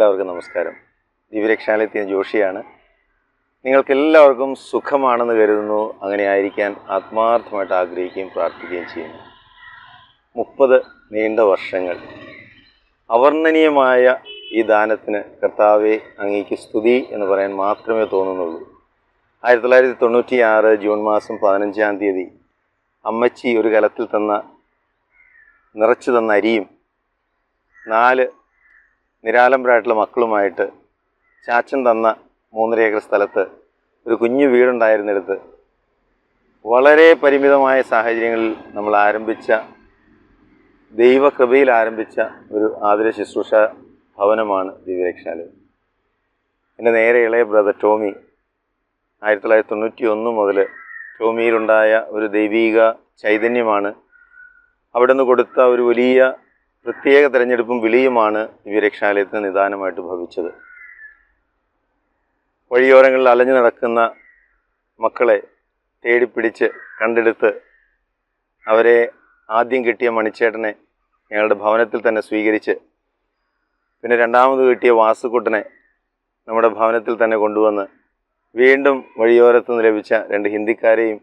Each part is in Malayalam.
എല്ലാവർക്കും നമസ്കാരം. ദിവ്യരക്ഷാലയത്തിൽ ജോഷിയാണ്. നിങ്ങൾക്കെല്ലാവർക്കും സുഖമാണെന്ന് കരുതുന്നു. അങ്ങനെ ആയിരിക്കാൻ ആത്മാർത്ഥമായിട്ട് ആഗ്രഹിക്കുകയും പ്രാർത്ഥിക്കുകയും ചെയ്യുന്നു. 30 നീണ്ട വർഷങ്ങൾ അവർണ്ണനീയമായ ഈ ദാനത്തിന് കർത്താവെ അങ്ങേക്ക് സ്തുതി എന്ന് പറയാൻ മാത്രമേ തോന്നുന്നുള്ളൂ. 1996 ജൂൺ മാസം 15-ാം തീയതി അമ്മച്ചി ഒരു കലത്തിൽ നിറച്ചു തന്ന അരിയും 4 നിരാലംബരായിട്ടുള്ള മക്കളുമായിട്ട് ചാച്ചൻ തന്ന 3.5 ഏക്കർ സ്ഥലത്ത് ഒരു കുഞ്ഞു വീടുണ്ടായിരുന്നിടത്ത് വളരെ പരിമിതമായ സാഹചര്യങ്ങളിൽ നമ്മൾ ആരംഭിച്ച, ദൈവകൃപയിൽ ആരംഭിച്ച ഒരു ആതുര ശുശ്രൂഷ ഭവനമാണ് ദിവ്യരക്ഷാലയം. എൻ്റെ നേരെ ഇളയ ബ്രദർ ടോമി 1991 മുതൽ ടോമിയിലുണ്ടായ ഒരു ദൈവീക ചൈതന്യമാണ്, അവിടെ നിന്ന് കൊടുത്ത ഒരു വലിയ പ്രത്യേക തിരഞ്ഞെടുപ്പും വിളിയുമാണ് ദിവ്യരക്ഷാലയത്തിന് നിദാനമായിട്ട് ഭവിച്ചത്. വഴിയോരങ്ങളിൽ അലഞ്ഞു നടക്കുന്ന മക്കളെ തേടിപ്പിടിച്ച് കണ്ടെടുത്ത് അവരെ ആദ്യം കിട്ടിയ മണിച്ചേട്ടനെ ഞങ്ങളുടെ ഭവനത്തിൽ തന്നെ സ്വീകരിച്ച്, പിന്നെ രണ്ടാമത് കിട്ടിയ വാസുക്കുട്ടനെ നമ്മുടെ ഭവനത്തിൽ തന്നെ കൊണ്ടുവന്ന്, വീണ്ടും വഴിയോരത്ത് നിന്ന് ലഭിച്ച 2 ഹിന്ദിക്കാരെയും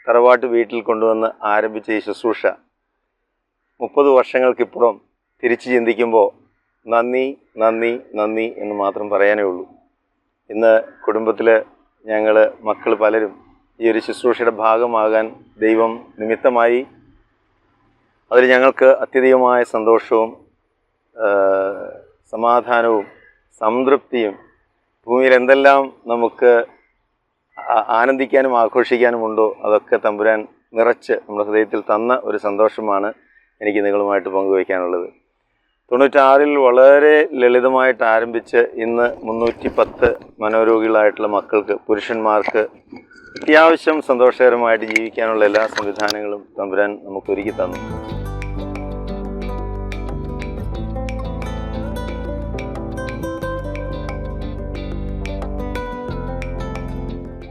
തറവാട്ട് വീട്ടിൽ കൊണ്ടുവന്ന് ആരംഭിച്ച ഈ ശുശ്രൂഷ 30 വർഷങ്ങൾക്കിപ്പുറം തിരിച്ച് ചിന്തിക്കുമ്പോൾ നന്ദി നന്ദി നന്ദി എന്ന് മാത്രം പറയാനേ ഉള്ളൂ. ഇന്ന് കുടുംബത്തിൽ മക്കൾ പലരും ഈ ഒരു ശുശ്രൂഷയുടെ ഭാഗമാകാൻ ദൈവം നിമിത്തമായി. അതിൽ ഞങ്ങൾക്ക് അത്യധികമായ സന്തോഷവും സമാധാനവും സംതൃപ്തിയും, ഭൂമിയിൽ എന്തെല്ലാം നമുക്ക് ആനന്ദിക്കാനും ആഘോഷിക്കാനുമുണ്ടോ അതൊക്കെ തമ്പുരാൻ നിറച്ച് നമ്മുടെ ഹൃദയത്തിൽ തന്ന ഒരു സന്തോഷമാണ് എനിക്ക് നിങ്ങളുമായിട്ട് പങ്കുവയ്ക്കാനുള്ളത്. 96-ൽ വളരെ ലളിതമായിട്ട് ആരംഭിച്ച് ഇന്ന് 310 മനോരോഗികളായിട്ടുള്ള മക്കൾക്ക്, പുരുഷന്മാർക്ക് അത്യാവശ്യം സന്തോഷകരമായിട്ട് ജീവിക്കാനുള്ള എല്ലാ സംവിധാനങ്ങളും തമ്പുരാൻ നമുക്കൊരുക്കി തന്നു.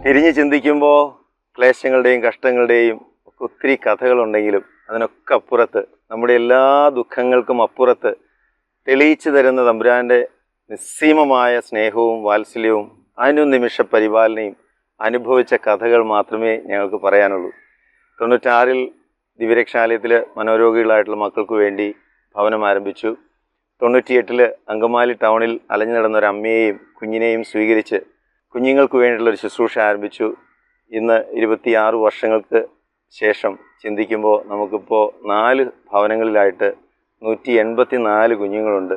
തിരിഞ്ഞ് ചിന്തിക്കുമ്പോൾ ക്ലേശങ്ങളുടെയും കഷ്ടങ്ങളുടെയും ഒക്കെ ഒത്തിരി കഥകളുണ്ടെങ്കിലും അതിനൊക്കെ അപ്പുറത്ത്, നമ്മുടെ എല്ലാ ദുഃഖങ്ങൾക്കും അപ്പുറത്ത് തെളിയിച്ചു തരുന്ന തമ്പുരാൻ്റെ നിസ്സീമമായ സ്നേഹവും വാത്സല്യവും അനുനിമിഷ പരിപാലനയും അനുഭവിച്ച കഥകൾ മാത്രമേ ഞങ്ങൾക്ക് പറയാനുള്ളൂ. 96-ൽ ദിവ്യരക്ഷാലയത്തിൽ മനോരോഗികളായിട്ടുള്ള മക്കൾക്ക് വേണ്ടി ഭവനം ആരംഭിച്ചു. 98-ൽ അങ്കമാലി ടൗണിൽ അലഞ്ഞു നടന്ന ഒരു അമ്മയെയും കുഞ്ഞിനെയും സ്വീകരിച്ച് കുഞ്ഞുങ്ങൾക്ക് വേണ്ടിയിട്ടുള്ളൊരു ശുശ്രൂഷ ആരംഭിച്ചു. ഇന്ന് 26 വർഷങ്ങൾക്ക് ശേഷം ചിന്തിക്കുമ്പോൾ നമുക്കിപ്പോൾ 4 ഭവനങ്ങളിലായിട്ട് 184 കുഞ്ഞുങ്ങളുണ്ട്.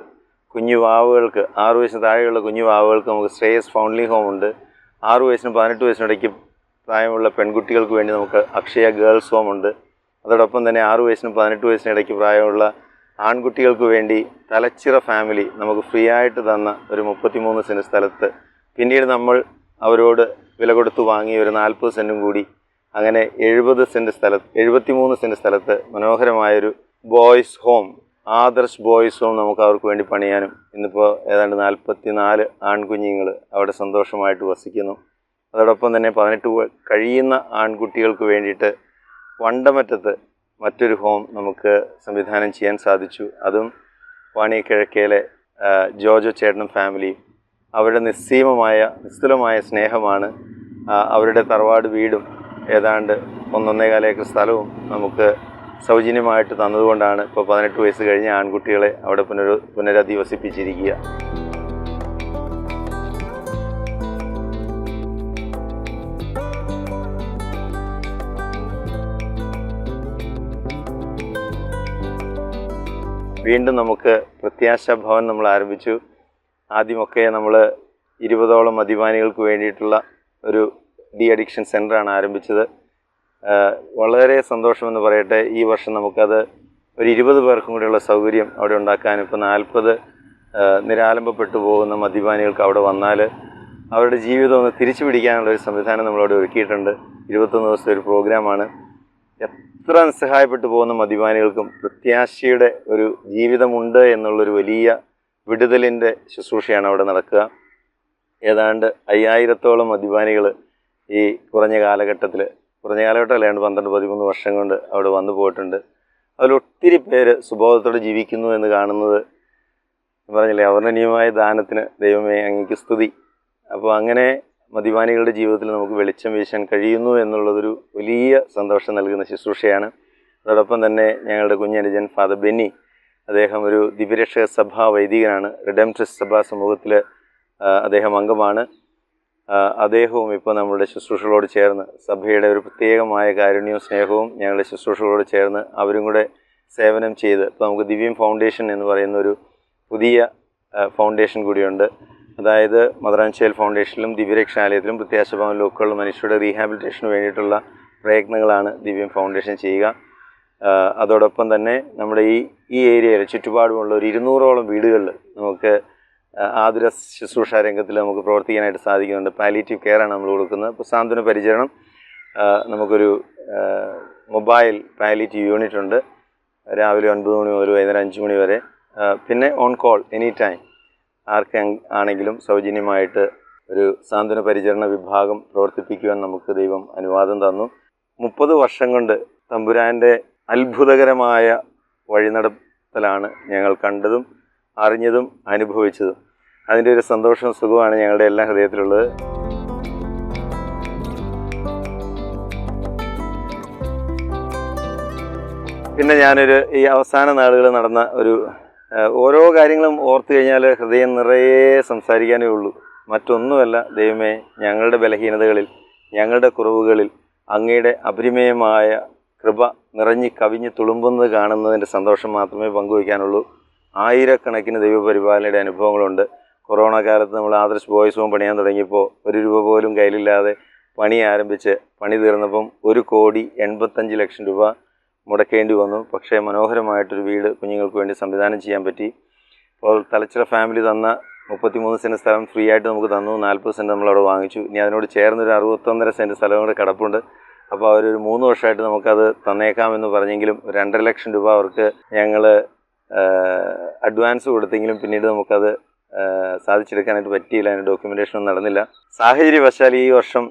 കുഞ്ഞു വാവുകൾക്ക്, 6 വയസ്സിന് താഴെയുള്ള കുഞ്ഞു വാവുകൾക്ക് നമുക്ക് ശ്രേയസ് ഫൗണ്ട്ലി ഹോം ഉണ്ട്. 6 വയസ്സിനും 18 വയസ്സിനിടയ്ക്ക് പ്രായമുള്ള പെൺകുട്ടികൾക്ക് വേണ്ടി നമുക്ക് അക്ഷയ ഗേൾസ് ഹോം ഉണ്ട്. അതോടൊപ്പം തന്നെ 6 വയസ്സിനും 18 വയസ്സിനിടയ്ക്ക് പ്രായമുള്ള ആൺകുട്ടികൾക്ക് വേണ്ടി തലച്ചിറ ഫാമിലി നമുക്ക് ഫ്രീ ആയിട്ട് തന്ന ഒരു 33 സെൻറ്റ് സ്ഥലത്ത്, പിന്നീട് നമ്മൾ അവരോട് വില കൊടുത്ത് വാങ്ങിയ ഒരു 40 സെൻറ്റും കൂടി, അങ്ങനെ 73 സെൻറ്റ് സ്ഥലത്ത് മനോഹരമായൊരു boys home, Adarsh boys home നമുക്ക് അവർക്ക് വേണ്ടി പണിയാനും ഇന്നിപ്പോൾ ഏതാണ്ട് 44 ആൺകുഞ്ഞുങ്ങൾ അവിടെ സന്തോഷമായിട്ട് വസിക്കുന്നു. അതോടൊപ്പം തന്നെ 18 കഴിയുന്ന ആൺകുട്ടികൾക്ക് വേണ്ടിയിട്ട് വണ്ടമറ്റത്ത് മറ്റൊരു ഹോം നമുക്ക് സംവിധാനം ചെയ്യാൻ സാധിച്ചു. അതും വാണിയക്കിഴക്കയിലെ ജോജോ ചേട്ടനും ഫാമിലിയും. അവരുടെ നിസ്തുലമായ സ്നേഹമാണ്. അവരുടെ തറവാട് വീടും ഏതാണ്ട് 1.25 ഏക്കർ സ്ഥലവും നമുക്ക് സൗജന്യമായിട്ട് തന്നതുകൊണ്ടാണ് ഇപ്പോൾ 18 വയസ്സ് കഴിഞ്ഞ ആൺകുട്ടികളെ അവിടെ പുനരധിവസിപ്പിച്ചിരിക്കുക. വീണ്ടും നമുക്ക് പ്രത്യാശാ ഭവൻ നമ്മൾ ആരംഭിച്ചു. ആദ്യമൊക്കെ നമ്മൾ 20ഓളം മദ്യപാനികൾക്ക് വേണ്ടിയിട്ടുള്ള ഒരു ഡി അഡിക്ഷൻ സെൻ്ററാണ് ആരംഭിച്ചത്. വളരെ സന്തോഷമെന്ന് പറയട്ടെ, ഈ വർഷം നമുക്കത് ഒരു 20 പേർക്കും കൂടിയുള്ള സൗകര്യം അവിടെ ഉണ്ടാക്കാനും, ഇപ്പോൾ 40 നിരാലംബപ്പെട്ടു പോകുന്ന മദ്യപാനികൾക്ക് അവിടെ വന്നാൽ അവരുടെ ജീവിതം ഒന്ന് തിരിച്ചു പിടിക്കാനുള്ളൊരു സംവിധാനം നമ്മളവിടെ ഒരുക്കിയിട്ടുണ്ട്. 21 ദിവസത്തെ ഒരു പ്രോഗ്രാമാണ്. എത്ര നിസ്സഹായപ്പെട്ടു പോകുന്ന മദ്യപാനികൾക്കും പ്രത്യാശയുടെ ഒരു ജീവിതമുണ്ട് എന്നുള്ളൊരു വലിയ വിടുതലിൻ്റെ ശുശ്രൂഷയാണ് അവിടെ നടക്കുക. ഏതാണ്ട് 5000ഓളം മദ്യപാനികൾ ഈ കുറഞ്ഞ കാലഘട്ടമല്ലാണ്ട് 12-13 വർഷം കൊണ്ട് അവിടെ വന്നു പോയിട്ടുണ്ട്. അതിലൊത്തിരി പേര് സുബോധത്തോടെ ജീവിക്കുന്നു എന്ന് കാണുന്നത് പറഞ്ഞില്ലേ, അവർണ്ണനീയമായ ദാനത്തിന് ദൈവമേ അങ്ങേക്ക് സ്തുതി. അപ്പോൾ അങ്ങനെ മദ്യപാനികളുടെ ജീവിതത്തിൽ നമുക്ക് വെളിച്ചം വീശാൻ കഴിയുന്നു എന്നുള്ളതൊരു വലിയ സന്തോഷം നൽകുന്ന ശുശ്രൂഷയാണ്. അതോടൊപ്പം തന്നെ ഞങ്ങളുടെ കുഞ്ഞനുജൻ ഫാദർ ബെന്നി, അദ്ദേഹം ഒരു ദിവ്യരക്ഷക സഭാ വൈദികനാണ്. റിഡംപ്റ്ററിസ്റ്റ് സഭാ സമൂഹത്തിൽ അദ്ദേഹം അംഗമാണ്. അദ്ദേഹവും ഇപ്പോൾ നമ്മളുടെ ശുശ്രൂഷകളോട് ചേർന്ന് സഭയുടെ ഒരു പ്രത്യേകമായ കാരുണ്യവും സ്നേഹവും ഞങ്ങളുടെ ശുശ്രൂഷകളോട് ചേർന്ന് അവരും കൂടെ സേവനം ചെയ്ത് ഇപ്പോൾ നമുക്ക് ദിവ്യം ഫൗണ്ടേഷൻ എന്ന് പറയുന്ന ഒരു പുതിയ ഫൗണ്ടേഷൻ കൂടിയുണ്ട്. അതായത് മദർ ആൻഡ് ചൈൽഡ് ഫൗണ്ടേഷനിലും ദിവ്യരക്ഷാലയത്തിലും പ്രത്യാശഭവനിലും ഒക്കെയുള്ള മനുഷ്യരുടെ റീഹാബിലിറ്റേഷന് വേണ്ടിയിട്ടുള്ള പ്രയത്നങ്ങളാണ് ദിവ്യം ഫൗണ്ടേഷൻ ചെയ്യുക. അതോടൊപ്പം തന്നെ നമ്മുടെ ഈ ഏരിയയിൽ ചുറ്റുപാടുമുള്ള ഒരു 200ഓളം വീടുകളിൽ നമുക്ക് ആതുര ശുശ്രൂഷ രംഗത്തിൽ നമുക്ക് പ്രവർത്തിക്കാനായിട്ട് സാധിക്കുന്നുണ്ട്. പാലിയേറ്റീവ് കെയറാണ് നമ്മൾ കൊടുക്കുന്നത്. ഇപ്പോൾ സാന്ത്വന പരിചരണം, നമുക്കൊരു മൊബൈൽ പാലിയേറ്റീവ് യൂണിറ്റ് ഉണ്ട്. രാവിലെ 9 മണി മുതൽ വൈകുന്നേരം 5 മണി വരെ. പിന്നെ ഓൺ കോൾ എനി ടൈം ആർക്ക് ആണെങ്കിലും സൗജന്യമായിട്ട് ഒരു സാന്ത്വന പരിചരണ വിഭാഗം പ്രവർത്തിപ്പിക്കുവാൻ നമുക്ക് ദൈവം അനുവാദം തന്നു. 30 വർഷം കൊണ്ട് തമ്പുരാൻ്റെ അത്ഭുതകരമായ വഴിനടത്തലാണ് ഞങ്ങൾ കണ്ടതും അറിഞ്ഞതും അനുഭവിച്ചതും. അതിൻ്റെ ഒരു സന്തോഷവും സുഖമാണ് ഞങ്ങളുടെ എല്ലാ ഹൃദയത്തിലുള്ളത്. പിന്നെ ഞാനൊരു ഈ അവസാന നാളുകൾ നടന്ന ഓരോ കാര്യങ്ങളും ഓർത്തു കഴിഞ്ഞാൽ ഹൃദയം നിറയെ സംസാരിക്കാനേ ഉള്ളൂ. മറ്റൊന്നുമല്ല, ദൈവമേ, ഞങ്ങളുടെ ബലഹീനതകളിൽ, ഞങ്ങളുടെ കുറവുകളിൽ അങ്ങയുടെ അപരിമേയമായ കൃപ നിറഞ്ഞ് കവിഞ്ഞ് തുളുമ്പുന്നത് കാണുന്നതിൻ്റെ സന്തോഷം മാത്രമേ പങ്കുവയ്ക്കാനുള്ളൂ. ആയിരക്കണക്കിന് ദൈവപരിപാലനയുടെ അനുഭവങ്ങളുണ്ട്. കൊറോണ കാലത്ത് നമ്മൾ ആദർശ് ബോയ്സ് ഹോം പണിയാൻ തുടങ്ങിയപ്പോൾ 1 രൂപ പോലും കയ്യിലില്ലാതെ പണി ആരംഭിച്ച് പണി തീർന്നപ്പം 1,85 ലക്ഷം രൂപ മുടക്കേണ്ടി വന്നു. പക്ഷേ മനോഹരമായിട്ടൊരു വീട് കുഞ്ഞുങ്ങൾക്ക് വേണ്ടി സംവിധാനം ചെയ്യാൻ പറ്റി. അപ്പോൾ തലച്ചിറ ഫാമിലി തന്ന 33 സെൻറ്റ് സ്ഥലം ഫ്രീ ആയിട്ട് നമുക്ക് തന്നു. 40 സെൻറ്റ് നമ്മളവിടെ വാങ്ങിച്ചു. ഇനി അതിനോട് ചേർന്നൊരു 61.5 സെൻറ്റ് സ്ഥലം കൂടെ കിടപ്പുണ്ട്. അപ്പോൾ അവരൊരു 3 വർഷമായിട്ട് നമുക്കത് തന്നേക്കാമെന്ന് പറഞ്ഞെങ്കിലും 2.5 ലക്ഷം രൂപ അവർക്ക് ഞങ്ങൾ അഡ്വാൻസ് കൊടുത്തെങ്കിലും പിന്നീട് നമുക്കത് സാധിച്ചെടുക്കാനായിട്ട് പറ്റിയില്ല. അതിൻ്റെ ഡോക്യുമെൻറ്റേഷനൊന്നും നടന്നില്ല. സാഹചര്യവശാൽ ഈ വർഷം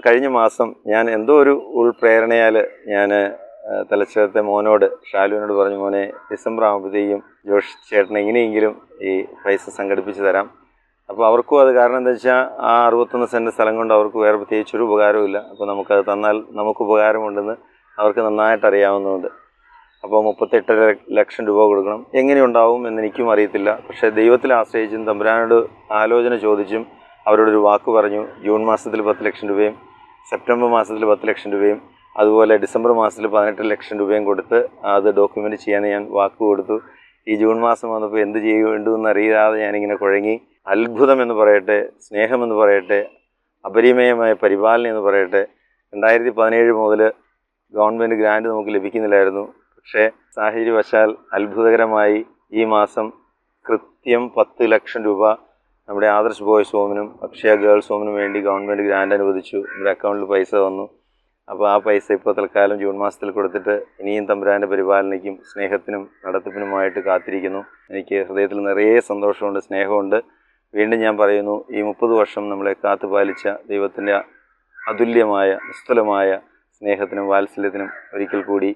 കഴിഞ്ഞ മാസം ഞാൻ എന്തോ ഒരു ഉൾപ്രേരണയാൽ ഞാൻ തലശ്ശേരത്തെ മോനോട്, ഷാലുവിനോട് പറഞ്ഞു, മോനെ ഡിസംബർ ആകുമ്പോഴത്തേക്കും ജോഷ് ചേട്ടൻ എങ്ങനെയെങ്കിലും ഈ പൈസ സംഘടിപ്പിച്ച് തരാം. അപ്പോൾ അവർക്കും അത് കാരണം എന്താ വെച്ചാൽ ആ 61 സെൻറ്റ് സ്ഥലം കൊണ്ട് അവർക്ക് വേറെ പ്രത്യേകിച്ചൊരു ഉപകാരവും ഇല്ല. അപ്പോൾ നമുക്കത് തന്നാൽ നമുക്ക് ഉപകാരമുണ്ടെന്ന് അവർക്ക് നന്നായിട്ട് അറിയാവുന്നതുകൊണ്ട് അപ്പോൾ 38.5 ലക്ഷം രൂപ കൊടുക്കണം. എങ്ങനെയുണ്ടാവും എന്നെനിക്കും അറിയത്തില്ല. പക്ഷേ ദൈവത്തിൽ ആശ്രയിച്ചും തമ്പുരാനോട് ആലോചന ചോദിച്ചും അവരോടൊരു വാക്ക് പറഞ്ഞു. ജൂൺ മാസത്തിൽ 10 ലക്ഷം രൂപയും സെപ്റ്റംബർ മാസത്തിൽ 10 ലക്ഷം രൂപയും അതുപോലെ ഡിസംബർ മാസത്തിൽ 18 ലക്ഷം രൂപയും കൊടുത്ത് അത് ഡോക്യുമെൻ്റ് ചെയ്യാൻ ഞാൻ വാക്ക് കൊടുത്തു. ഈ ജൂൺ മാസം വന്നപ്പോൾ എന്ത് ചെയ്യേണ്ടുവെന്ന് അറിയാതെ ഞാനിങ്ങനെ കുഴങ്ങി. അത്ഭുതം എന്ന് പറയട്ടെ, സ്നേഹമെന്ന് പറയട്ടെ, അപരിമേയമായ പരിപാലനം എന്ന് പറയട്ടെ, 2017 മുതൽ ഗവൺമെൻറ് ഗ്രാൻഡ് നമുക്ക് ലഭിക്കുന്നില്ലായിരുന്നു. പക്ഷേ സാഹചര്യവശാൽ അത്ഭുതകരമായി ഈ മാസം കൃത്യം 10 ലക്ഷം രൂപ നമ്മുടെ ആദർശ് ബോയ്സ് ഹോമിനും അക്ഷയ ഗേൾസ് ഹോമിനും വേണ്ടി ഗവൺമെൻറ് ഗ്രാൻഡ് അനുവദിച്ചു. നമ്മുടെ അക്കൗണ്ടിൽ പൈസ വന്നു. അപ്പോൾ ആ പൈസ ഇപ്പോൾ തൽക്കാലം ജൂൺ മാസത്തിൽ കൊടുത്തിട്ട് ഇനിയും തമ്പുരാൻ്റെ പരിപാലനയ്ക്കും സ്നേഹത്തിനും നടത്തിപ്പിനുമായിട്ട് കാത്തിരിക്കുന്നു. എനിക്ക് ഹൃദയത്തിൽ നിറയെ സന്തോഷമുണ്ട്, സ്നേഹമുണ്ട്. വീണ്ടും ഞാൻ പറയുന്നു, ഈ 30 വർഷം നമ്മളെ കാത്തുപാലിച്ച ദൈവത്തിൻ്റെ അതുല്യമായ നിസ്തുലമായ സ്നേഹത്തിനും വാത്സല്യത്തിനും ഒരിക്കൽ കൂടി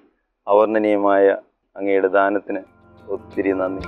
അവർണ്ണനീയമായ അങ്ങയുടെ ദാനത്തിന് ഒത്തിരി നന്ദി.